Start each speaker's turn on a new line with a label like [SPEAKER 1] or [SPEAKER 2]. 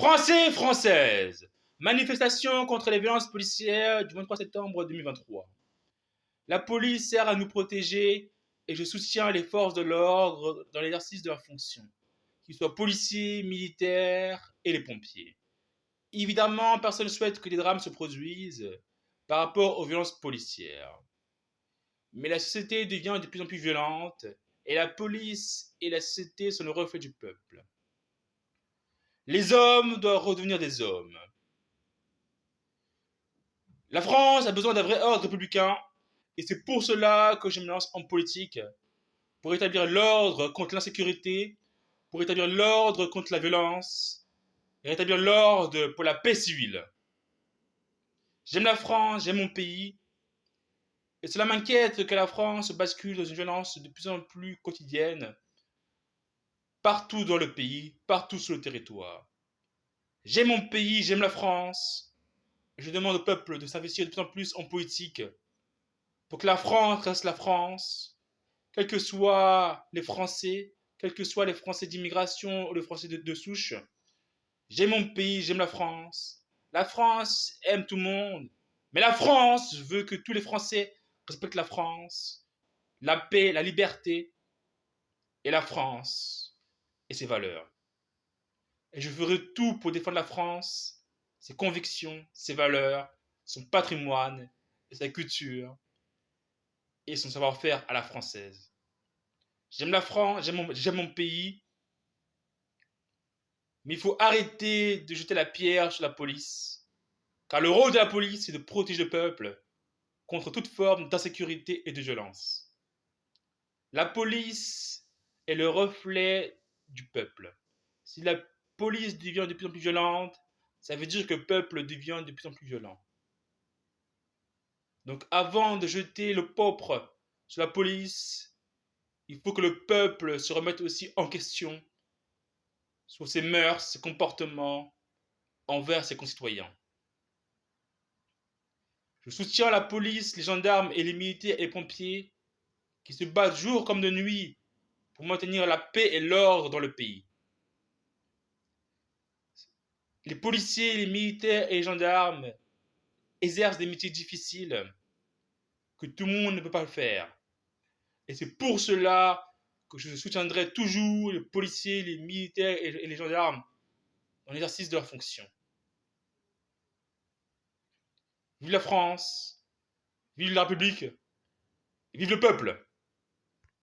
[SPEAKER 1] Français, Françaises, manifestation contre les violences policières du 23 septembre 2023. La police sert à nous protéger et je soutiens les forces de l'ordre dans l'exercice de leurs fonctions, qu'ils soient policiers, militaires et les pompiers. Évidemment, personne ne souhaite que des drames se produisent par rapport aux violences policières. Mais la société devient de plus en plus violente et la police et la société sont le reflet du peuple. Les hommes doivent redevenir des hommes. La France a besoin d'un vrai ordre républicain et c'est pour cela que je me lance en politique, pour établir l'ordre contre l'insécurité, pour établir l'ordre contre la violence, et rétablir l'ordre pour la paix civile. J'aime la France, j'aime mon pays, et cela m'inquiète que la France bascule dans une violence de plus en plus quotidienne, partout dans le pays, partout sur le territoire. J'aime mon pays, j'aime la France. Je demande au peuple de s'investir de plus en plus en politique pour que la France reste la France, quels que soient les Français, quels que soient les Français d'immigration ou les Français de souche. J'aime mon pays, j'aime la France. La France aime tout le monde, mais la France veut que tous les Français respectent la France, la paix, la liberté et la France et ses valeurs. Et je ferai tout pour défendre la France, ses convictions, ses valeurs, son patrimoine et sa culture et son savoir-faire à la française. J'aime la France, j'aime mon pays, mais il faut arrêter de jeter la pierre sur la police. Car le rôle de la police, c'est de protéger le peuple contre toute forme d'insécurité et de violence. La police est le reflet du peuple. Si la police devient de plus en plus violente, ça veut dire que le peuple devient de plus en plus violent. Donc avant de jeter le pourpre sur la police, il faut que le peuple se remette aussi en question sur ses mœurs, ses comportements envers ses concitoyens. Je soutiens la police, les gendarmes et les militaires et les pompiers qui se battent jour comme de nuit pour maintenir la paix et l'ordre dans le pays. Les policiers, les militaires et les gendarmes exercent des métiers difficiles que tout le monde ne peut pas le faire. Et c'est pour cela que je soutiendrai toujours les policiers, les militaires et les gendarmes dans l'exercice de leurs fonctions. Vive la France, vive la République, et vive le peuple!